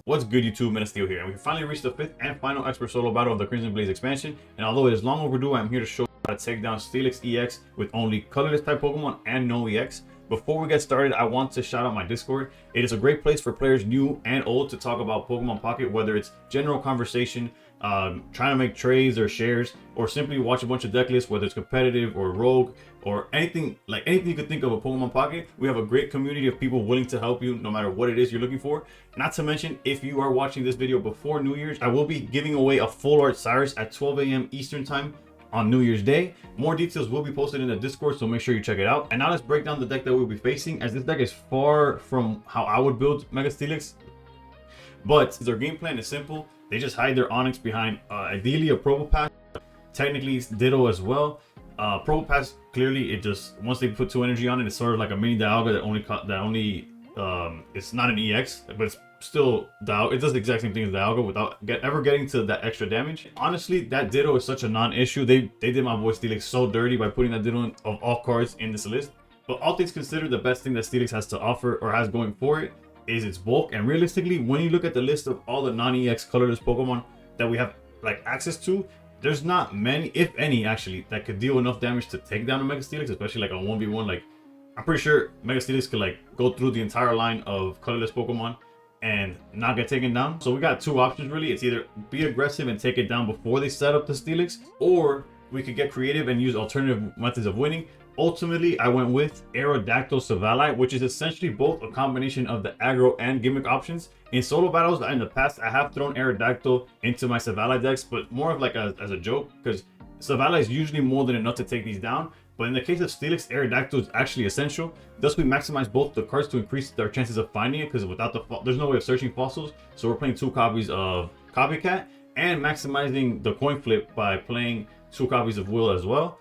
What's good, YouTube? Steel here, and we finally reached the 5th and final expert solo battle of the Crimson Blaze expansion. And although it is long overdue, I'm here to show you how to take down Steelix EX with only colorless type Pokemon and no EX. Before we get started, I want to shout out my Discord. It is a great place for players new and old to talk about Pokemon Pocket, whether it's general conversation, trying to make trades or shares, or simply watch a bunch of deck lists, whether it's competitive or rogue or anything you could think of a Pokemon Pocket. We have a great community of people willing to help you no matter what it is you're looking for. Not to mention, if you are watching this video before New Year's, I will be giving away a full art Cyrus at 12 a.m. Eastern time on New Year's Day. More details will be posted in the Discord, so make sure you check it out. And now let's break down the deck that we'll be facing, as this deck is far from how I would build Mega Steelix. But their game plan is simple. They just hide their Onyx behind ideally a Probopass, technically Ditto as well. Probopass, clearly, it just, once they put 2 energy on it, it's sort of like a mini Dialga it's not an EX, but it's still Dialga. It does the exact same thing as Dialga without ever getting to that extra damage. Honestly, that Ditto is such a non-issue. They did my boy Steelix so dirty by putting that Ditto of all cards in this list. But all things considered, the best thing that Steelix has to offer, or has going for it, is its bulk. And realistically, when you look at the list of all the non-EX colorless Pokemon that we have access to, there's not many, if any, actually, that could deal enough damage to take down a Mega Steelix, especially like a 1v1. I'm pretty sure Mega Steelix could go through the entire line of colorless Pokemon and not get taken down. So we got two options really. It's either be aggressive and take it down before they set up the Steelix, or we could get creative and use alternative methods of winning. Ultimately, I went with Aerodactyl Silvally, which is essentially both a combination of the aggro and gimmick options. In solo battles in the past, I have thrown Aerodactyl into my Silvally decks, but more of as a joke, because Silvally is usually more than enough to take these down. But in the case of Steelix, Aerodactyl is actually essential. Thus, we maximize both the cards to increase our chances of finding it, because without there's no way of searching fossils. So we're playing 2 copies of Copycat and maximizing the coin flip by playing 2 copies of Will as well.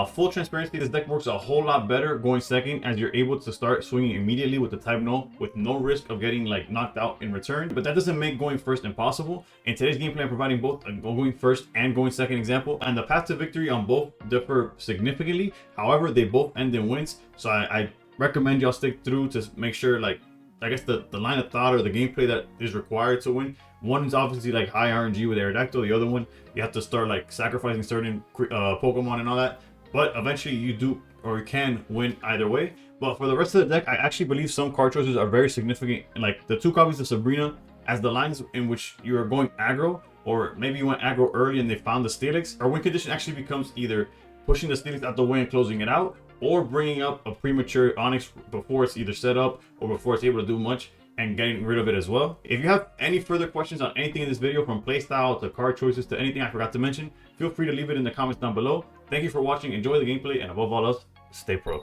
Full transparency, this deck works a whole lot better going second, as you're able to start swinging immediately with the type No, with no risk of getting knocked out in return. But that doesn't make going first impossible. In today's game plan, providing both a going first and going second example, and the path to victory on both differ significantly. However, they both end in wins, so I recommend y'all stick through to make sure, I guess the line of thought or the gameplay that is required to win. One is obviously high RNG with Aerodactyl. The other one, you have to start sacrificing certain Pokemon and all that. But eventually you do, or you can win either way. But for the rest of the deck, I actually believe some card choices are very significant. Like the 2 copies of Sabrina, as the lines in which you are going aggro, or maybe you went aggro early and they found the Steelix. Our win condition actually becomes either pushing the Steelix out the way and closing it out, or bringing up a premature Onyx before it's either set up or before it's able to do much, and getting rid of it as well. If you have any further questions on anything in this video, from playstyle to card choices to anything I forgot to mention, feel free to leave it in the comments down below. Thank you for watching, enjoy the gameplay, and above all else, stay pro.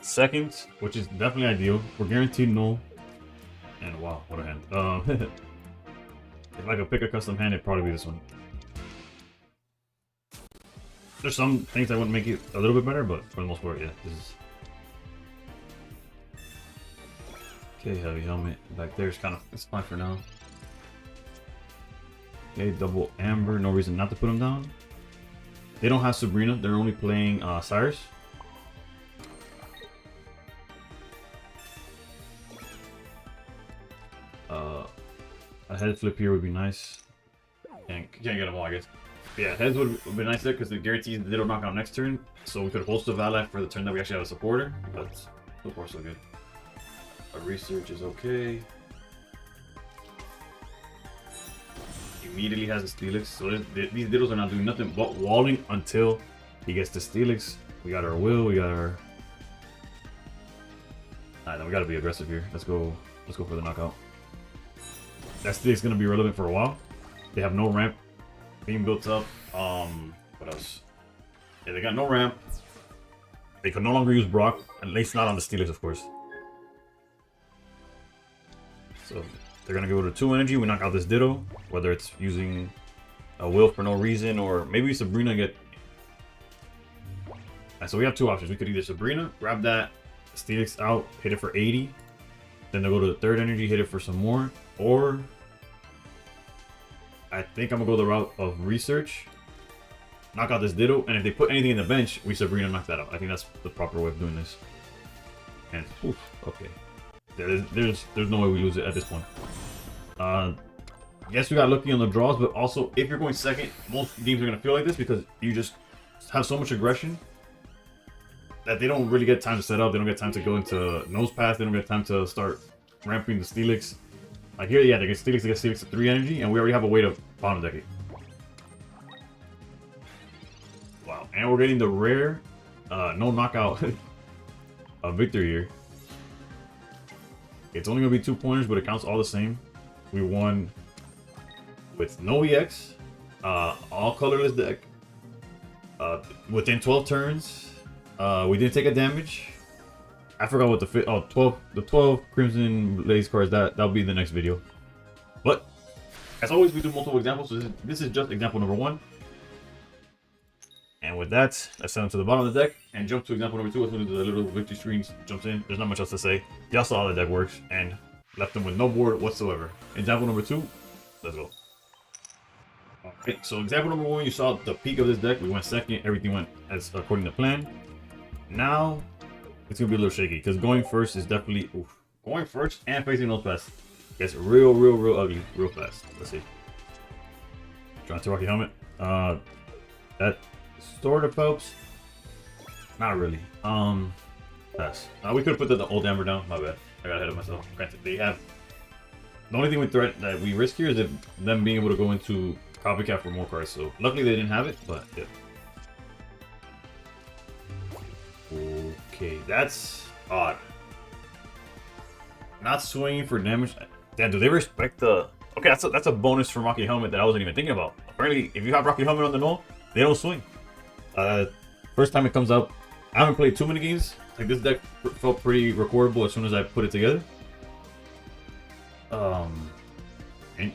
Seconds, which is definitely ideal. We're guaranteed no. And wow, what a hand. If I could pick a custom hand, it'd probably be this one. There's some things that would make it a little bit better, but for the most part, yeah, this is... Okay, heavy helmet back there is it's fine for now. Okay, double amber, no reason not to put him down. They don't have Sabrina, they're only playing Cyrus. A head flip here would be nice. And can't get them all, I guess. Yeah, heads would be nice there because it guarantees the little knockout next turn. So we could hold Silvally for the turn that we actually have a supporter. But so far so good. A research is okay. Immediately has a Steelix, so these Diddles are not doing nothing but walling until he gets the Steelix. We got our Will, we got our... Alright, then we gotta be aggressive here. Let's go for the knockout. That Steelix is gonna be relevant for a while. They have no ramp being built up. What else? Yeah, they got no ramp. They can no longer use Brock, at least not on the Steelix, of course. So they're gonna go to 2 energy. We knock out this Ditto, whether it's using a Will for no reason, or maybe Sabrina get. Right, so we have 2 options. We could either Sabrina, grab that Steelix out, hit it for 80, then they'll go to the 3rd energy, hit it for some more, or I think I'm gonna go the route of research, knock out this Ditto, and if they put anything in the bench, we Sabrina knock that out. I think that's the proper way of doing this. And oof, okay. there's no way we lose it at this point. Yes, we got lucky on the draws, but also if you're going second, most games are gonna feel like this because you just have so much aggression that they don't really get time to set up. They don't get time to go into nose pass. They don't get time to start ramping the Steelix. Like here, yeah, they get Steelix to 3 energy, and we already have a way to bottom deck it. Wow, and we're getting the rare, no knockout victory here. It's only gonna be 2 pointers, but it counts all the same. We won with no EX, all colorless deck, within 12 turns. We didn't take a damage. I forgot what the 12 Crimson Blaze cards, that'll be in the next video. But as always, we do multiple examples, so this is just example number 1. And with that, let's send them to the bottom of the deck and jump to example number 2 as soon as the little victory screen jumps in. There's not much else to say. Y'all saw how the deck works and left them with no board whatsoever. Example number 2, let's go. Okay, so example number 1, you saw the peak of this deck. We went second, everything went as according to plan. Now it's gonna be a little shaky because going first is definitely going first and facing nose pass gets real ugly real fast. Let's see. Trying to rocky helmet. That sort of helps. Not really. Pass. We could have put the old Amber down. My bad. I got ahead of myself. Granted, they have. The only thing with threat that we risk here is them being able to go into copycat for more cards. So luckily they didn't have it, but yeah. Okay, that's odd. Not swinging for damage. Damn, do they respect the? Okay, that's a bonus from Rocky Helmet that I wasn't even thinking about. Apparently, if you have Rocky Helmet on the null, they don't swing. First time it comes up, I haven't played too many games. Like this deck felt pretty recordable as soon as I put it together. And,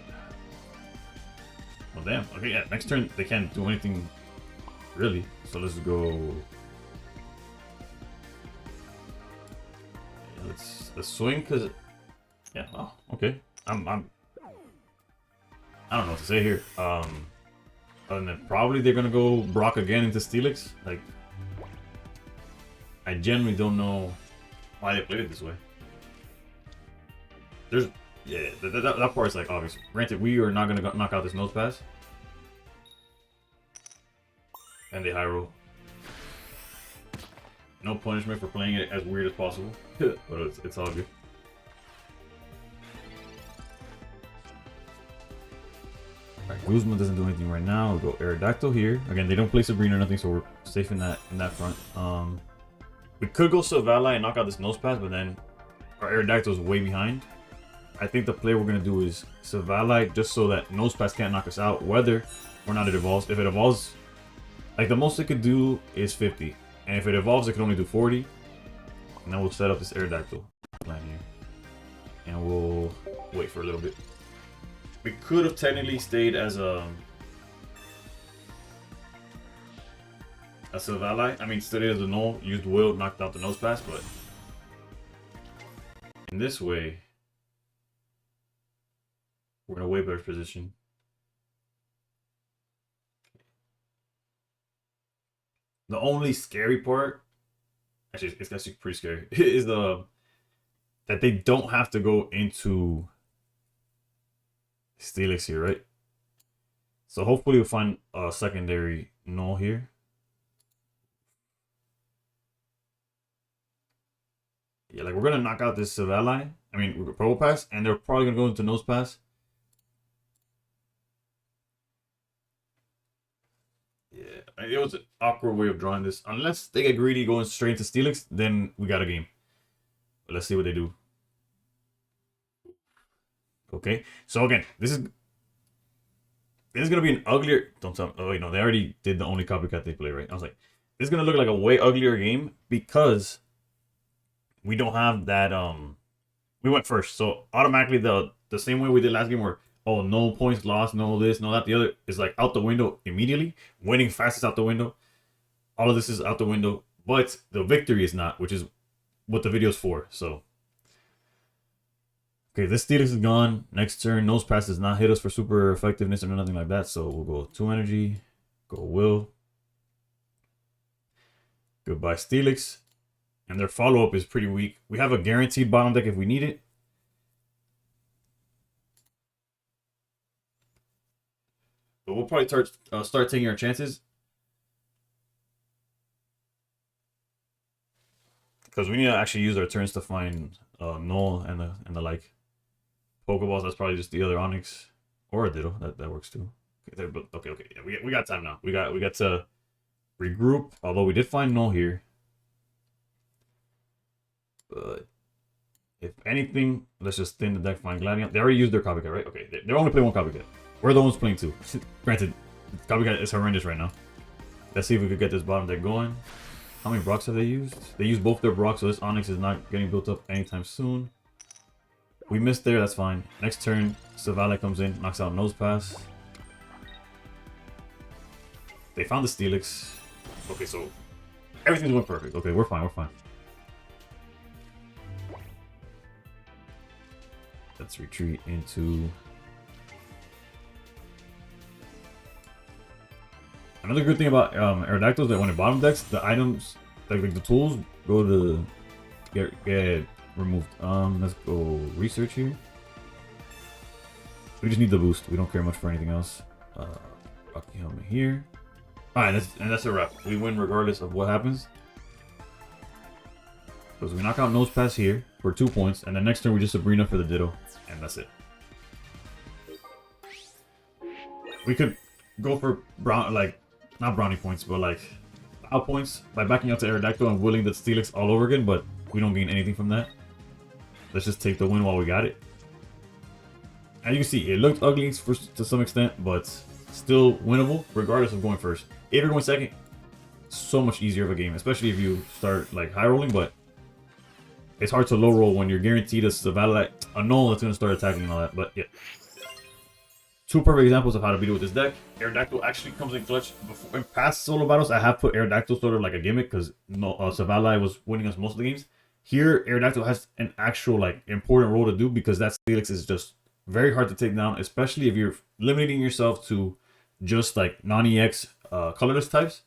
well, damn. Okay, yeah. Next turn they can't do anything really. So let's go. Yeah, let's swing because. Yeah. Oh, okay. I don't know what to say here. Other than probably they're gonna go Brock again into Steelix. Like, I genuinely don't know why they played it this way. There's, yeah, that part's like obvious. Granted, we are not gonna knock out this nose pass, and they high roll. No punishment for playing it as weird as possible, but it's all good. Alright, Guzman doesn't do anything right now. We'll go Aerodactyl here. Again, they don't play Sabrina or nothing, so we're safe in that front. We could go Silvally and knock out this nose pass, but then our Aerodactyl is way behind. I think the play we're gonna do is Silvally just so that nose pass can't knock us out, whether or not it evolves. If it evolves, like the most it could do is 50, and if it evolves, it can only do 40. And then we'll set up this Aerodactyl plan here, and we'll wait for a little bit. We could have technically stayed as a Silvally. I mean, stayed as a null, used will, knocked out the nose pass, but in this way, we're in a way better position. The only scary part, actually, it's actually pretty scary, is that they don't have to go into Steelix here, right? So hopefully we'll find a secondary null here. Yeah, like we're gonna knock out this Silvally. I mean, Purple Pass, and they're probably gonna go into Nose Pass. Yeah, it was an awkward way of drawing this. Unless they get greedy going straight to Steelix, then we got a game. But let's see what they do. Okay, so again, this is gonna be an uglier. Don't tell me. Oh wait, no, they already did the only copycat they play, right? I was like, this is gonna look like a way uglier game because we don't have that. We went first, so automatically the same way we did last game, where oh no points lost, no this, no that, the other is like out the window immediately. Winning fastest out the window. All of this is out the window, but the victory is not, which is what the video's for. So. Okay, this Steelix is gone. Next turn, Nose Pass does not hit us for super effectiveness or nothing like that. So we'll go 2 energy, go Will. Goodbye, Steelix. And their follow-up is pretty weak. We have a guaranteed bottom deck if we need it. But we'll probably start taking our chances. Because we need to actually use our turns to find Null and the like Pokeballs. That's probably just the other Onyx or a Ditto. That works too. Okay. Yeah, we got time now. We got to regroup. Although we did find Null here. But if anything, let's just thin the deck, find Gladion. They already used their Copycat, right? Okay, they're only playing one Copycat. We're the ones playing two. Granted, Copycat is horrendous right now. Let's see if we could get this bottom deck going. How many Brocks have they used? They used both their Brocks, so this Onyx is not getting built up anytime soon. We missed there, that's fine. Next turn, Silvally comes in, knocks out Nose Pass. They found the Steelix. Okay, so everything's going perfect. Okay, we're fine. Let's retreat into... Another good thing about Aerodactyl is that when it bottom decks, the items, like the tools, go to get removed. Let's go research here. We just need the boost. We don't care much for anything else. Rocky helmet here. Alright, that's a wrap. We win regardless of what happens. So we knock out Nose Pass here for 2 points, and then next turn we just Sabrina for the Ditto, and that's it. We could go for not brownie points, but like out points by backing out to Aerodactyl and willing the Steelix all over again, but we don't gain anything from that. Let's just take the win while we got it. As you can see, it looked ugly to some extent, but still winnable regardless of going first. If you're going second, so much easier of a game, especially if you start like high rolling, but it's hard to low roll when you're guaranteed a null that's going to start attacking and all that. But yeah, two perfect examples of how to beat it with this deck. Aerodactyl actually comes in clutch. Before, in past solo battles, I have put Aerodactyl sort of like a gimmick because Silvally was winning us most of the games. Here, Aerodactyl has an actual like important role to do because that Steelix is just very hard to take down, especially if you're limiting yourself to just like non-EX colorless types.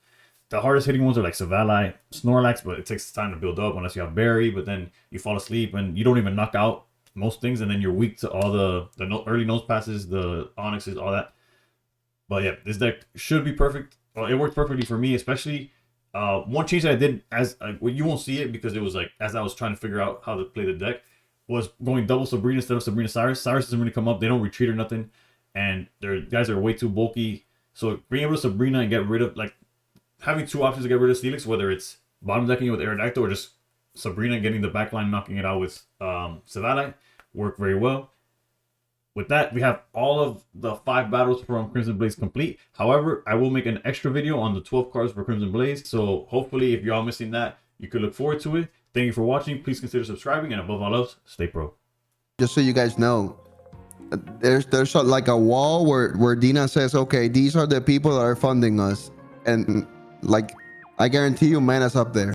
The hardest hitting ones are like Silvally, Snorlax, but it takes time to build up unless you have Berry, but then you fall asleep and you don't even knock out most things, and then you're weak to all the early Nose Passes, the Onyxes, all that. But yeah, this deck should be perfect. Well, it worked perfectly for me, especially one change that I did well, you won't see it because it was like as I was trying to figure out how to play the deck was going double Sabrina instead of Sabrina Cyrus. Cyrus doesn't really come up, they don't retreat or nothing, and their guys are way too bulky. So being able to Sabrina and get rid of like having two options to get rid of Steelix, whether it's bottom decking it with Aerodactyl or just Sabrina getting the backline, knocking it out with Silvally, work very well. With that, we have all of the 5 battles from Crimson Blaze complete. However, I will make an extra video on the 12 cards for Crimson Blaze. So hopefully, if you're all missing that, you could look forward to it. Thank you for watching. Please consider subscribing. And above all else, stay pro. Just so you guys know, there's like a wall where Dina says, okay, these are the people that are funding us. And like, I guarantee you, man, is up there.